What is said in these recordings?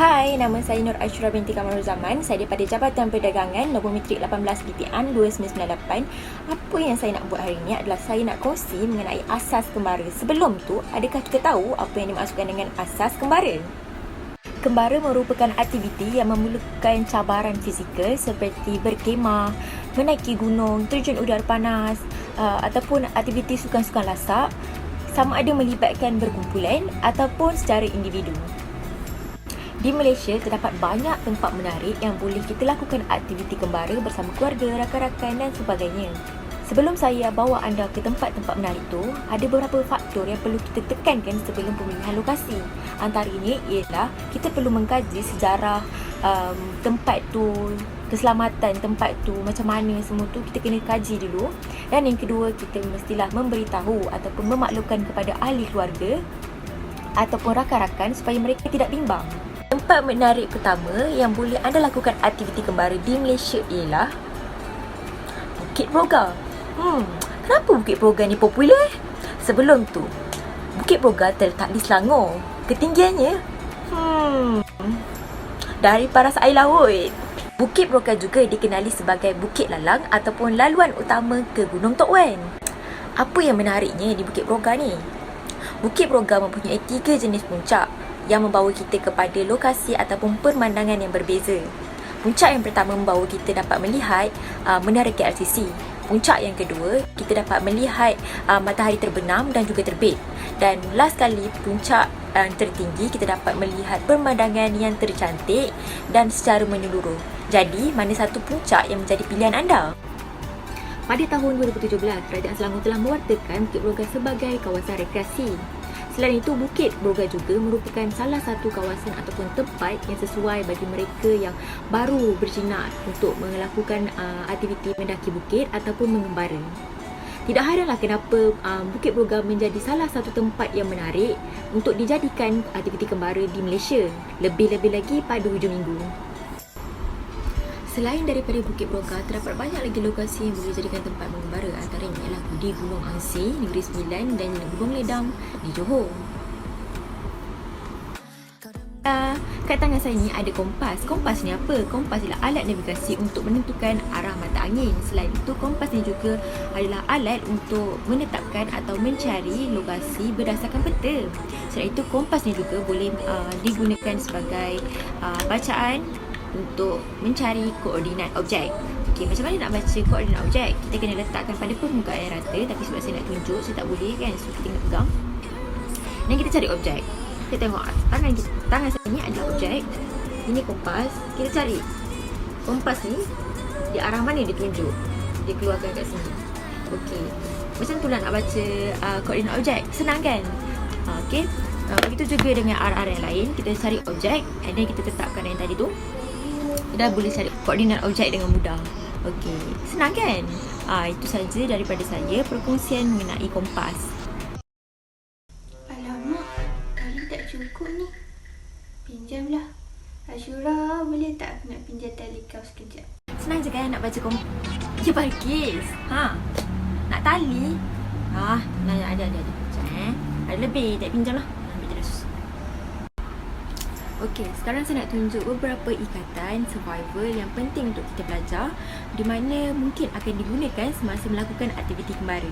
Hai, nama saya Nur Ashura binti Kamarul Zaman. Saya daripada Jabatan Perdagangan, nombor metrik 18 BTN 2998. Apa yang saya nak buat hari ini adalah saya nak kongsi mengenai asas kembara. Sebelum tu, adakah kita tahu apa yang dimaksudkan dengan asas kembara? Kembara merupakan aktiviti yang memerlukan cabaran fizikal seperti berkemah, menaiki gunung, terjun udara panas ataupun aktiviti sukan-sukan lasak, sama ada melibatkan berkumpulan ataupun secara individu. Di Malaysia, terdapat banyak tempat menarik yang boleh kita lakukan aktiviti kembara bersama keluarga, rakan-rakan dan sebagainya. Sebelum saya bawa anda ke tempat-tempat menarik tu, ada beberapa faktor yang perlu kita tekankan sebelum pemilihan lokasi. Antaranya ialah kita perlu mengkaji sejarah tempat tu, keselamatan tempat tu, macam mana semua tu kita kena kaji dulu. Dan yang kedua, kita mestilah memberitahu ataupun memaklumkan kepada ahli keluarga ataupun rakan-rakan supaya mereka tidak bimbang. Tempat menarik pertama yang boleh anda lakukan aktiviti kembara di Malaysia ialah Bukit Broga. Kenapa Bukit Broga ni popular? Sebelum tu, Bukit Broga terletak di Selangor. Ketinggiannya dari paras air laut. Bukit Broga juga dikenali sebagai Bukit Lalang ataupun laluan utama ke Gunung Tok Wan. Apa yang menariknya di Bukit Broga ni? Bukit Broga mempunyai 3 jenis puncak yang membawa kita kepada lokasi ataupun pemandangan yang berbeza. Puncak yang pertama membawa kita dapat melihat menara KLCC. Puncak yang kedua, kita dapat melihat matahari terbenam dan juga terbit. Dan last kali, puncak tertinggi, kita dapat melihat pemandangan yang tercantik dan secara menyeluruh. Jadi, mana satu puncak yang menjadi pilihan anda? Pada tahun 2017, Kerajaan Selangor telah mewartakan Bukit Broga sebagai kawasan rekreasi. Selain itu, Bukit Broga juga merupakan salah satu kawasan ataupun tempat yang sesuai bagi mereka yang baru berjinak untuk melakukan aktiviti mendaki bukit ataupun mengembara. Tidak heranlah kenapa Bukit Broga menjadi salah satu tempat yang menarik untuk dijadikan aktiviti kembara di Malaysia, lebih-lebih lagi pada hujung minggu. Selain daripada Bukit Broga, terdapat banyak lagi lokasi yang boleh dijadikan tempat mengembara. Antaranya ialah di Gunung Angsi, Negeri Sembilan dan Gunung Ledang di Johor. Kat tangan saya ni ada kompas. Kompas ni apa? Kompas ialah alat navigasi untuk menentukan arah mata angin. Selain itu, kompas ni juga adalah alat untuk menetapkan atau mencari lokasi berdasarkan peta. Selain itu, kompas ni juga boleh digunakan sebagai bacaan untuk mencari koordinat objek. Okey, macam mana nak baca koordinat objek? Kita kena letakkan pada permukaan yang rata, tapi sebab saya nak tunjuk, saya tak boleh kan, so kita kena pegang. Dan kita cari objek. Kita tengok tangan saya ni adalah objek. Ini kompas. Kita cari kompas ni di arah mana dia tunjuk. Dia keluarkan kat sini. Okey. Macam tu lah nak baca koordinat objek. Senang kan? Okey. Begitu juga dengan arah-arah yang lain. Kita cari objek and then kita tetapkan yang tadi tu. Dah boleh cari koordinat objek dengan mudah. Okey, senang kan? Itu saja daripada saya perkongsian mengenai kompas. Alamak, tali tak cukup ni. Pinjamlah. Ashura, boleh tak aku nak pinjam tali kau sekejap? Senang je kan nak baca kompas? Ya, Balkis. Nak tali? Ada. Sekejap ada lebih, tak pinjam lah. Okey, sekarang saya nak tunjuk beberapa ikatan survival yang penting untuk kita belajar, di mana mungkin akan digunakan semasa melakukan aktiviti kembara.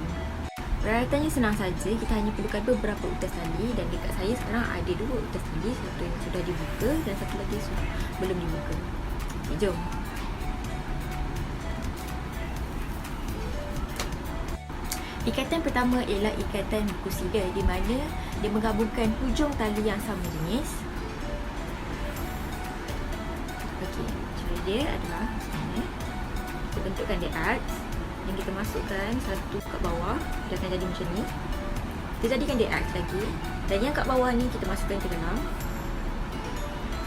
Peralatannya senang saja, kita hanya perlukan beberapa utas tali dan dekat saya sekarang ada 2 utas tali, satu yang sudah dibuka dan satu lagi belum dibuka. Okay, jom. Ikatan pertama ialah ikatan buku sila, di mana dia menggabungkan hujung tali yang sama jenis. Okey, cara dia adalah ini. Kita bentukkan dia X dan kita masukkan satu kat bawah, dia akan jadi macam ni. Kita jadikan dia X lagi dan yang kat bawah ni kita masukkan ke dalam.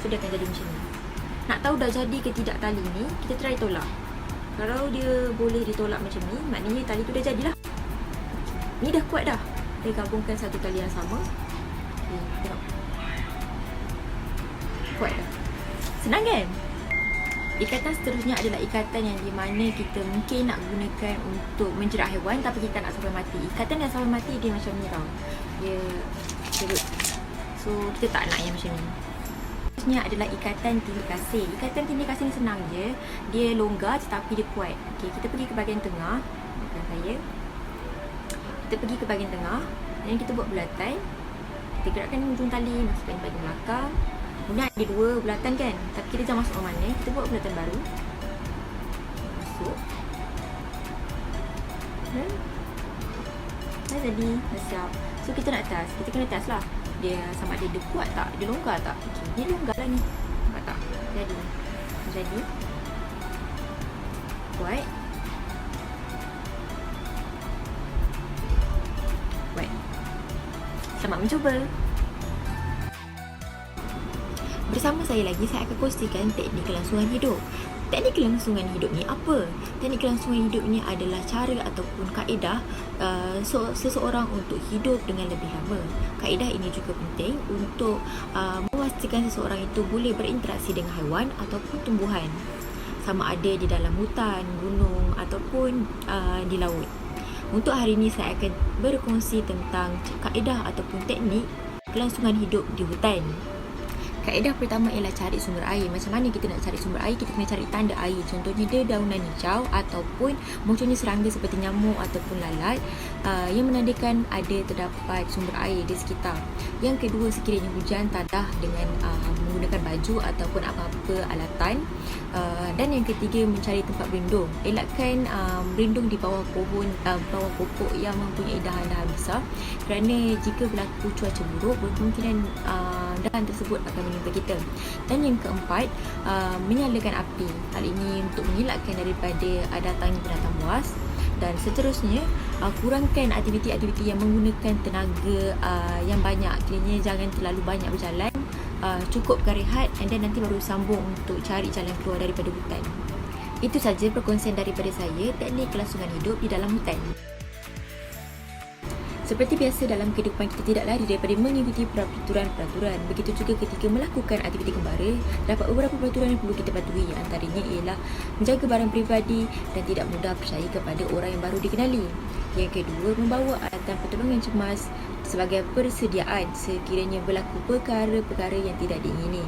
So dia akan jadi macam ni. Nak tahu dah jadi ke tidak tali ni, kita try tolak. Kalau dia boleh ditolak macam ni, maknanya tali tu dah jadilah. Ni dah kuat dah. Kita gabungkan satu tali yang sama. Okay, tengok. Kuat dah. Senang kan? Ikatan seterusnya adalah ikatan yang di mana kita mungkin nak gunakan untuk menjerat haiwan tapi kita nak sampai mati. Ikatan yang sampai mati dia macam ni tau. Dia cerut. So kita tak nak yang macam ni. Seterusnya adalah ikatan tindih kasih. Ikatan tindih kasih ni senang je. Dia longgar tetapi dia kuat. Okey, kita pergi ke bahagian tengah. Belakang saya. Kita pergi ke bahagian tengah dan kita buat bulatan. Kita gerakkan ujung tali, masukkan bahagian belakang. Kemudian ada 2 bulatan kan, tapi kita jangan masuk mana. Kita buat bulatan baru. Masuk. Dah jadi, dah siap. So kita nak test. Kita kena test lah. Dia sama ada dia kuat tak, dia longgar tak. Okay, dia longgar lah ni. Nampak tak? Jadi kuat. Selamat mencuba. Bersama saya lagi, saya akan kongsikan teknik kelangsungan hidup. Teknik kelangsungan hidup ni apa? Teknik kelangsungan hidup ni adalah cara ataupun kaedah seseorang untuk hidup dengan lebih lama. Kaedah ini juga penting untuk memastikan seseorang itu boleh berinteraksi dengan haiwan ataupun tumbuhan. Sama ada di dalam hutan, gunung ataupun di laut. Untuk hari ini saya akan berkongsi tentang kaedah ataupun teknik kelangsungan hidup di hutan. Kaedah pertama ialah cari sumber air. Macam mana kita nak cari sumber air? Kita kena cari tanda air. Contohnya dedaunan hijau ataupun munculnya serangga seperti nyamuk ataupun lalat yang menandakan ada terdapat sumber air di sekitar. Yang kedua, sekiranya hujan, tadah dengan menggunakan baju ataupun apa-apa alatan. Dan yang ketiga, mencari tempat berlindung. Elakkan berlindung di bawah pohon, bawah pokok yang mempunyai dahan-dahan besar, kerana jika berlaku cuaca buruk, berkemungkinan dahan tersebut akan menimpa kita. Dan yang keempat, menyalakan api. Hal ini untuk mengelakkan daripada datangnya binatang buas. Dan seterusnya, kurangkan aktiviti-aktiviti yang menggunakan tenaga yang banyak. Kiranya jangan terlalu banyak berjalan. Cukupkan rehat and then nanti baru sambung untuk cari jalan keluar daripada hutan. Itu saja perkongsian daripada saya, teknik kelangsungan hidup di dalam hutan. Seperti biasa dalam kehidupan, kita tidak lari daripada mengikuti peraturan-peraturan. Begitu juga ketika melakukan aktiviti kembara, dapat beberapa peraturan yang perlu kita patuhi. Antaranya ialah menjaga barang peribadi dan tidak mudah percaya kepada orang yang baru dikenali. Yang kedua, membawa alatan pertolongan cemas sebagai persediaan sekiranya berlaku perkara-perkara yang tidak diingini.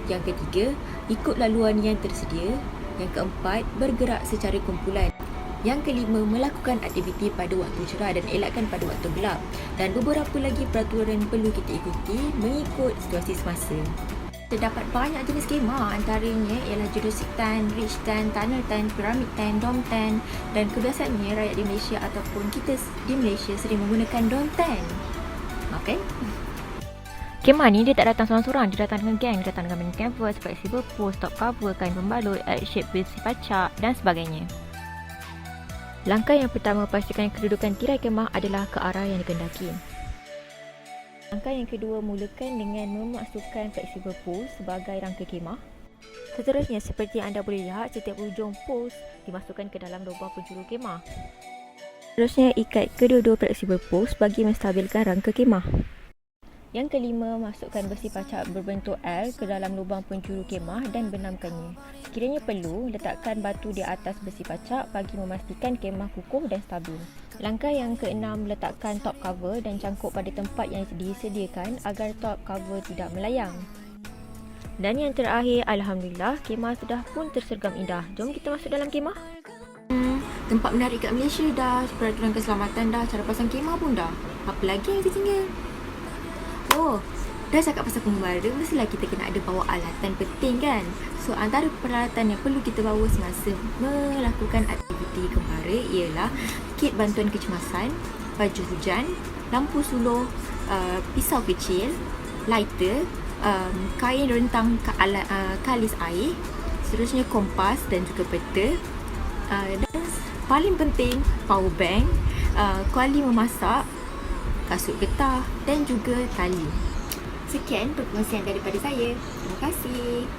Yang ketiga, ikut laluan yang tersedia. Yang keempat, bergerak secara kumpulan. Yang kelima, melakukan aktiviti pada waktu cerah dan elakkan pada waktu gelap. Dan beberapa lagi peraturan perlu kita ikuti mengikut situasi semasa. Terdapat banyak jenis kemah, antaranya ialah Jurassic tent, Ridge tent, Tunnel tent, Pyramid tent, Dome tent. Dan kebiasaannya rakyat di Malaysia ataupun kita di Malaysia sering menggunakan dome tent. Okay? Kemah ni dia tak datang seorang-seorang, dia datang dengan geng, dia datang dengan main canvas, flexible post, top cover, kain pembalut, L-shape besi pacak dan sebagainya. Langkah yang pertama, pastikan kedudukan tirai kemah adalah ke arah yang dikehendaki. Langkah yang kedua, mulakan dengan memasukkan flexible post sebagai rangka kemah. Seterusnya, seperti yang anda boleh lihat, setiap ujung post dimasukkan ke dalam lubang penjuru kemah. Seterusnya, ikat kedua-dua flexible post bagi menstabilkan rangka kemah. Yang kelima, masukkan besi pacak berbentuk L ke dalam lubang penjuru kemah dan benamkannya. Sekiranya perlu, letakkan batu di atas besi pacak bagi memastikan kemah kukuh dan stabil. Langkah yang keenam, letakkan top cover dan cangkuk pada tempat yang disediakan agar top cover tidak melayang. Dan yang terakhir, alhamdulillah, kemah sudah pun tersergam indah. Jom kita masuk dalam kemah. Tempat menarik kat Malaysia dah, peraturan keselamatan dah, cara pasang kemah pun dah. Apa lagi yang tertinggal? Oh, dah cakap pasal pengembara, mestilah kita kena ada bawa alatan penting kan? So, antara peralatan yang perlu kita bawa semasa melakukan aktiviti kembara ialah kit bantuan kecemasan, baju hujan, lampu suluh, pisau kecil, lighter, kain rentang kalis air, seterusnya kompas dan juga peta, dan paling penting power bank, kuali memasak, kasut getah dan juga tali. Sekian perkongsian daripada saya. Terima kasih.